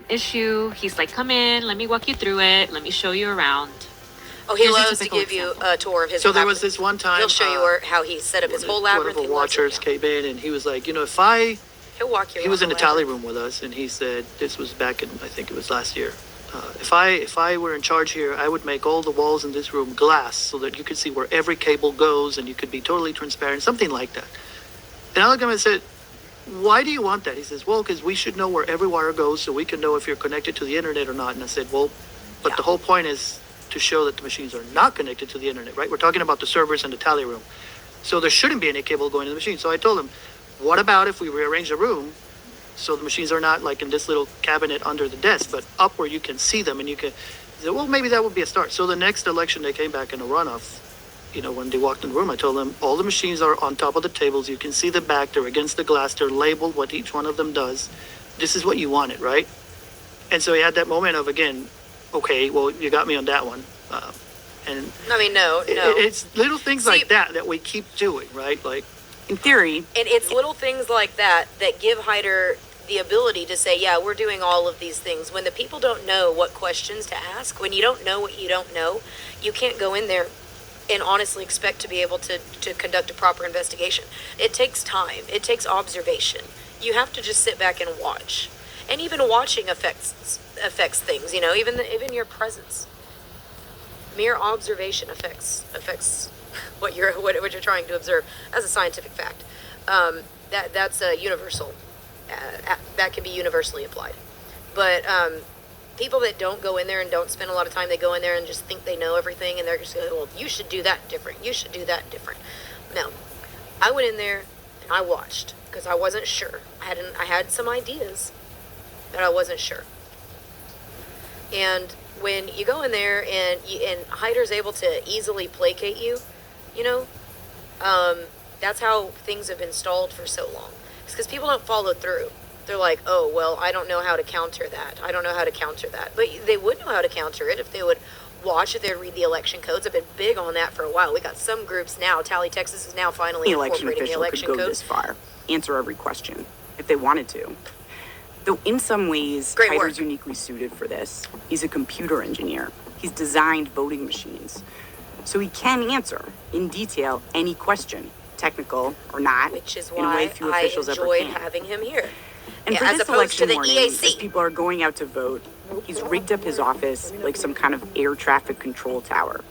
issue. He's like, come in, let me walk you through it, let me show you around. Oh, he loves to give you a tour of his. So there was this one time. He'll show you how he set up his whole labyrinth. One of the watchers came in and he was like, he'll walk you. He was in the tally room with us and he said, this was back in, I think it was last year. If I were in charge here, I would make all the walls in this room glass so that you could see where every cable goes and you could be totally transparent, something like that. And I looked at him and said, why do you want that? He says, well, because we should know where every wire goes so we can know if you're connected to the internet or not. And I said, well, but the whole point is to show that the machines are not connected to the internet, right? We're talking about the servers and the tally room. So there shouldn't be any cable going to the machine. So I told him, what about if we rearrange the room so the machines are not like in this little cabinet under the desk, but up where you can see them and you can, well, maybe that would be a start. So the next election they came back in a runoff, when they walked in the room, I told them all the machines are on top of the tables. You can see the back, they're against the glass, they're labeled what each one of them does. This is what you wanted, right? And so he had that moment of, again, okay, well, you got me on that one. And I mean, no. It's little things like that we keep doing, right? Like, in theory. And it's little things like that give Heider the ability to say, yeah, we're doing all of these things. When the people don't know what questions to ask, when you don't know what you don't know, you can't go in there and honestly expect to be able to conduct a proper investigation. It takes time. It takes observation. You have to just sit back and watch. And even watching affects things, even your presence. Mere observation affects what you're trying to observe as a scientific fact. That's a universal. That can be universally applied. But people that don't go in there and don't spend a lot of time, they go in there and just think they know everything, and they're just like, well, you should do that different. You should do that different. No, I went in there and I watched because I wasn't sure. I had some ideas, but I wasn't sure. And when you go in there and Heider's able to easily placate you, that's how things have been stalled for so long. It's because people don't follow through. They're like, oh, well, I don't know how to counter that. But they would know how to counter it if they would watch, if they would read the election codes. I've been big on that for a while. We got some groups now. Tally Texas is now finally incorporating the election could go codes. This far, answer every question if they wanted to. Though in some ways, Heider's uniquely suited for this. He's a computer engineer. He's designed voting machines. So he can answer, in detail, any question, technical or not, which is in a way few officials ever enjoyed can. having him here. And for this election morning, as people are going out to vote, he's rigged up his office like some kind of air traffic control tower.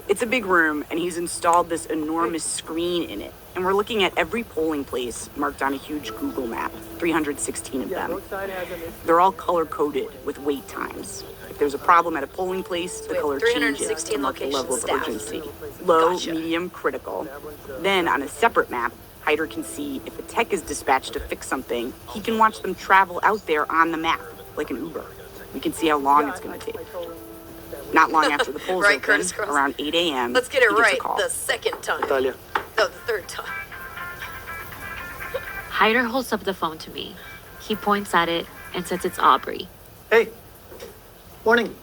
It's a big room, and he's installed this enormous screen in it. And we're looking at every polling place marked on a huge Google map, 316 of them. They're all color-coded with wait times. If there's a problem at a polling place, the color changes to mark the level of urgency. Low, medium, critical. Then, on a separate map, Heider can see if a tech is dispatched to fix something, he can watch them travel out there on the map, like an Uber. We can see how long it's going to take. Not long after the polls open, around 8 a.m., let's get it right the second time. Natalia. No, the third time. Heider holds up the phone to me. He points at it and says it's Aubrey. Hey. Morning.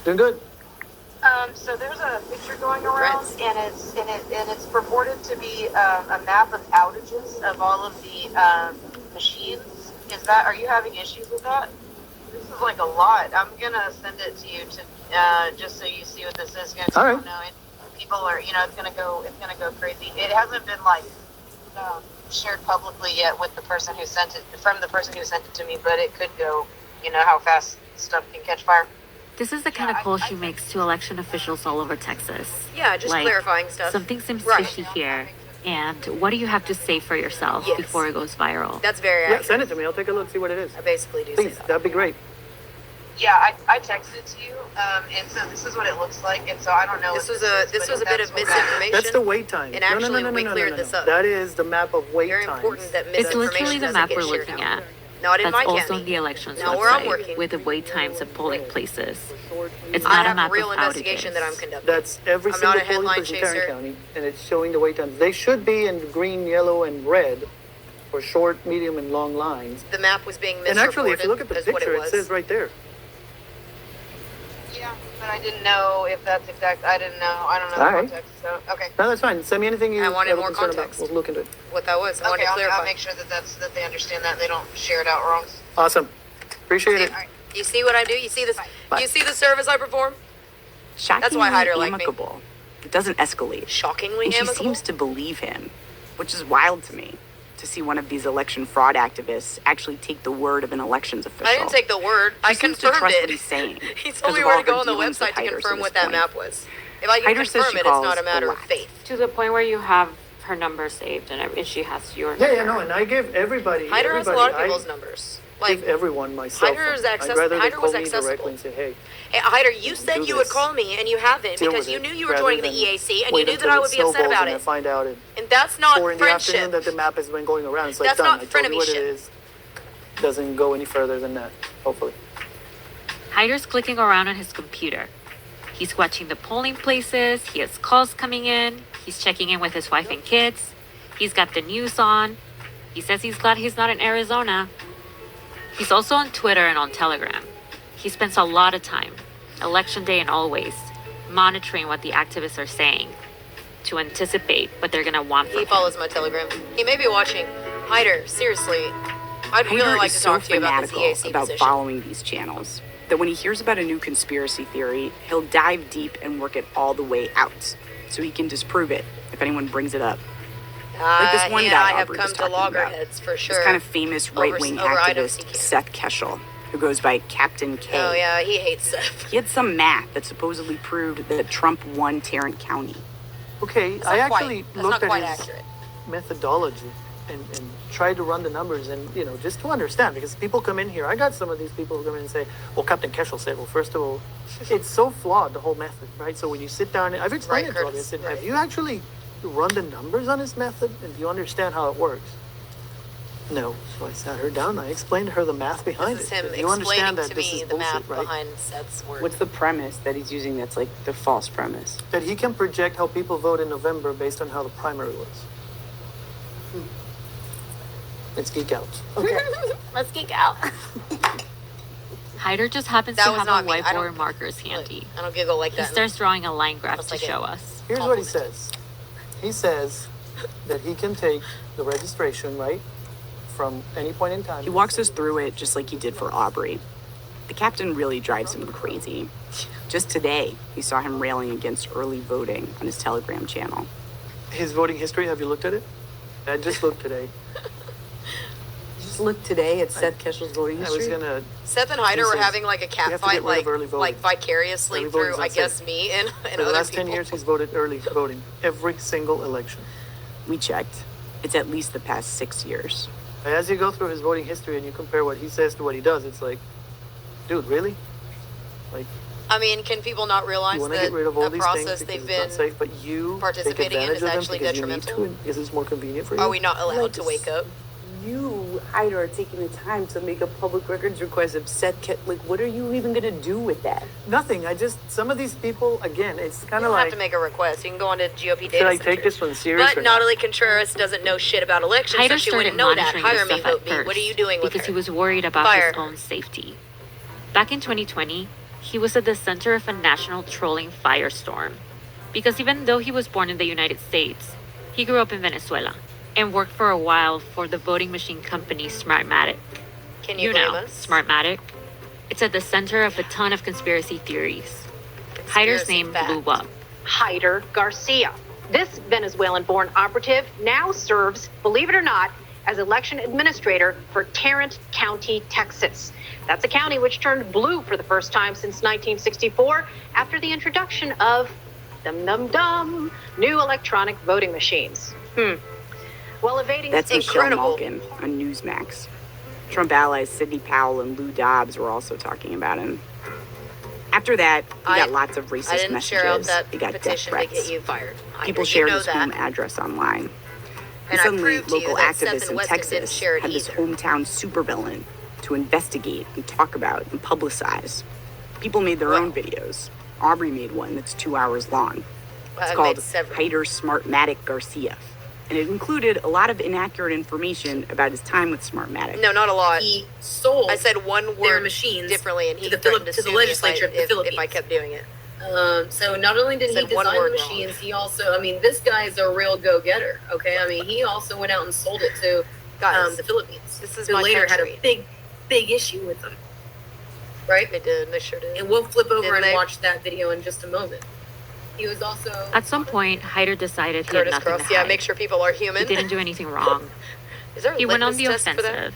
Doing good. So there's a picture going around, and it's purported to be a map of outages of all of the machines. Are you having issues with that? This is like a lot. I'm gonna send it to you to just so you see what this is. All right. People are, it's gonna go crazy. It hasn't been like shared publicly yet with the person who sent it to me, but it could go. How fast stuff can catch fire. This is the kind of call she makes to election officials all over Texas. Yeah, just like, clarifying stuff. Something seems fishy here. And what do you have to say for yourself before it goes viral? That's very accurate. Yeah, send it to me. I'll take a look, see what it is. I basically do Please, say that. That'd be great. Yeah, I texted it to you, and so this is what it looks like, and so I don't know. This was a bit of misinformation. That's the wait time. And actually, we cleared this up. That is the map of wait very times. Very important that misinformation It's literally the map we're looking at. Not in my That's also county. in the elections Now where I'm website working. with the wait times of polling places. It's I not a have map a real of investigation outages. that I'm conducting. That's every I'm single not a polling headline place in Tarrant chaser. County, and it's showing the wait times. They should be in green, yellow, and red for short, medium, and long lines. The map was being misreported. And actually, if you look at the picture, it says right there. Yeah, but I didn't know if that's exact. I don't know the context. So okay. No, that's fine. Send me anything you I wanted have a more concern context. about. We'll look into it. What that was. I wanted to clarify. I'll make sure that they understand that they don't share it out wrong. Awesome. Appreciate it. You see what I do? You see this? You see the service I perform? Shockingly why Heider liked me. amicable. It doesn't escalate. Shockingly And she amicable. seems to believe him, which is wild to me, to see one of these election fraud activists actually take the word of an elections official. I didn't take the word. I She seems to confirmed trust it. what he's saying. He told because me of where all to go her on the dealings with website to Heider confirm this what that point. map was. If I can Heider says confirm she it, it's not calls a matter a of lot. faith. To the point where you have her number saved and she has your Yeah, number. no, and I give everybody. Heider has a everybody, lot of I people's numbers. Like, give everyone my cell phone. Heider's I'd rather they Heider call was me accessible. directly and say, hey, Hey, Heider, you said do you would this. call me, and you haven't deal because with you it, knew you were rather joining the than EAC, and wait you knew until that I it would be upset snowballs about and I it. find out at And that's not 4 in the afternoon friendship. that the map has been going around. It's like, That's done. not I told you what it frenemyship. is. Doesn't go any further than that, hopefully. Heider's clicking around on his computer. He's watching the polling places. He has calls coming in. He's checking in with his wife and kids. He's got the news on. He says he's glad he's not in Arizona. He's also on Twitter and on Telegram. He spends a lot of time, election day and always, monitoring what the activists are saying to anticipate what they're going to want from He him. follows my Telegram. He may be watching. Heider, seriously, I'd really Heider like is to so talk to you about this fanatical EAC about position. following these channels that when he hears about a new conspiracy theory, he'll dive deep and work it all the way out so he can disprove it if anyone brings it up. Like this one he and guy I have Aubrey come was to talking about. loggerheads for sure. This kind of famous right-wing over items activist, he can. Seth Keshel, who goes by Captain K. Oh yeah, he hates Seth. He had some math that supposedly proved that Trump won Tarrant County. Okay, That's I not actually quite, that's looked not quite at his accurate. methodology and tried to run the numbers and, just to understand, because people come in here. I got some of these people who come in and say, well, Captain Keshel said, well, first of all, it's so flawed, the whole method, right? So when you sit down, I've explained Right, it to him. I Curtis, said, right. have you actually run the numbers on his method and do you understand how it works? No. So I sat her down. I explained to her the math behind This is it. him Do you understand explaining that to this me is the math bullshit, right? behind Seth's word. What's the premise that he's using that's like the false premise? That he can project how people vote in November based on how the primary was. It's geek out. Okay. Let's geek out. Heider just happens That to was have not a me. I whiteboard don't- markers handy. I don't giggle like He that. starts drawing a line graph That's to like a- show us. Here's what he Compliment. says. He says that he can take the registration, right, from any point in time. He walks us through it just like he did for Aubrey. The captain really drives him crazy. Just today, we saw him railing against early voting on his Telegram channel. His voting history, have you looked at it? I just looked today. Just look today at Seth Keshel's voting I was history. gonna, Seth and Heider He were says having like a we cat have to fight, get rid of early voting. like vicariously Early through, voting's I not guess, safe. me and for the other last people. 10 years, he's voted early voting. Every single election. We checked. It's at least the past 6 years. As you go through his voting history and you compare what he says to what he does, it's like, dude, really? Like, I mean, can people not you realize want to that get rid of all the these process things they've because been? it's not safe, but you participating take in advantage is of them actually because you need detrimental? to and because it's more convenient for you? Are we not allowed Like to wake up? You, Heider, are taking the time to make a public records request of Seth Like, what are you even going to do with that? Nothing. Some of these people, again, it's You kind of don't like, have to make a request. You can go onto GOP data should I center. take this one serious or But not? Natalie Contreras doesn't know shit about elections, so Heider she started wouldn't know that. monitoring Hire this me, stuff vote at me. first What are you doing with because her? he was worried about Fire. his own safety. Back in 2020, he was at the center of a national trolling firestorm because even though he was born in the United States, he grew up in Venezuela and worked for a while for the voting machine company Smartmatic. Can you blame know, us? Smartmatic. It's at the center of a ton of conspiracy theories. Heider's Conspiracy name fact. blew up. Heider Garcia. This Venezuelan-born operative now serves, believe it or not, as election administrator for Tarrant County, Texas. That's a county which turned blue for the first time since 1964 after the introduction of new electronic voting machines. While evading That's Michelle incredible. Malkin on Newsmax. Trump allies Sidney Powell and Lou Dobbs were also talking about him. After that, he got lots of racist I didn't messages. share out that He got death petition to threats. get you fired. People you shared know his that. home address online. And And I suddenly, proved to you local that Seth activists and in Weston didn't Texas share it had this either. hometown supervillain to investigate and talk about and publicize. People made their own videos. Aubrey made one that's 2 hours long. It's I've called made several. Heider Smartmatic Garcia. And it included a lot of inaccurate information about his time with Smartmatic. No, not a lot. He sold I said one their word machines differently, and he to the threatened to the sue me legislature of the if I Philippines. kept doing it. So not only did he Said one design the word machines, he also, I mean, this guy's a real go-getter, okay? I mean, he also went out and sold it to Guys, the Philippines. this is who my later country. had a big issue with them. right? They did. They sure did. And we'll flip over Didn't and they? watch that video in just a moment. He was also At some point, Heider decided he had Curtis nothing Cross. to Yeah, hide. make sure people are human. He didn't do anything wrong. Is there a He went on litmus the test for that? offensive,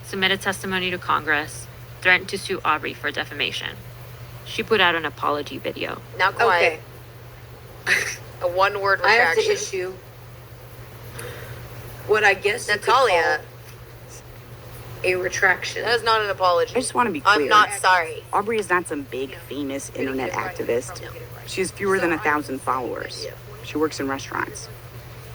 submitted testimony to Congress, threatened to sue Aubrey for defamation. She put out an apology video. Now quiet. A one-word I have to retraction. issue what I guess you could Natalia, call a retraction. that is not an apology. I just want to be clear. I'm not sorry. Aubrey is not some big, famous internet activist. She has fewer than 1,000 followers. She works in restaurants.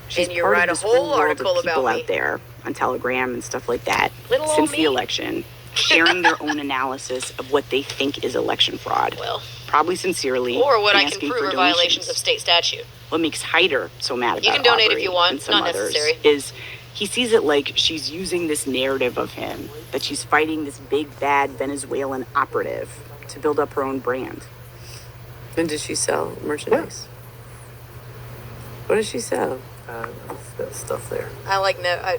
She's And you part write of a this whole world article of people about me. out there on Telegram and stuff like that Little old since the me. election, sharing their own analysis of what they think is election fraud. Well, Probably sincerely. or what I and can asking prove for are violations donations. of state statute. What makes Heider so mad about You can donate if Aubrey you want, and some not others necessary. is he sees it like she's using this narrative of him, that she's fighting this big, bad Venezuelan operative to build up her own brand. And does she sell merchandise? What does she sell? That stuff there. I like I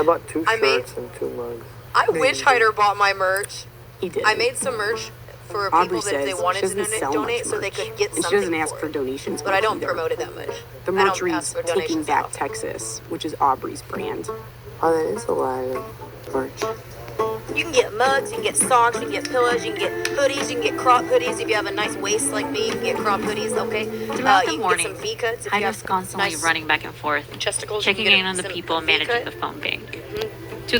bought 2 I made- shirts and 2 mugs. I wish Heider bought my merch. He did. I made some merch for Aubrey people that says they wanted she to doesn't sell donate much so they merch, could get and something she doesn't ask for for it. donations. But I don't either. promote it that much. The I merch don't ask reads for Taking donations Back often. Texas, which is Aubrey's brand. Oh, that is a lot of merch. You can get mugs, you can get socks, you can get pillows, you can get hoodies, you can get crop hoodies. If you have a nice waist like me, you can get crop hoodies, okay? Throughout the you can morning, get some V-cuts if you Heider's have constantly nice running back and forth, chesticles. checking you can in on get the some people V-cut. managing the phone bank.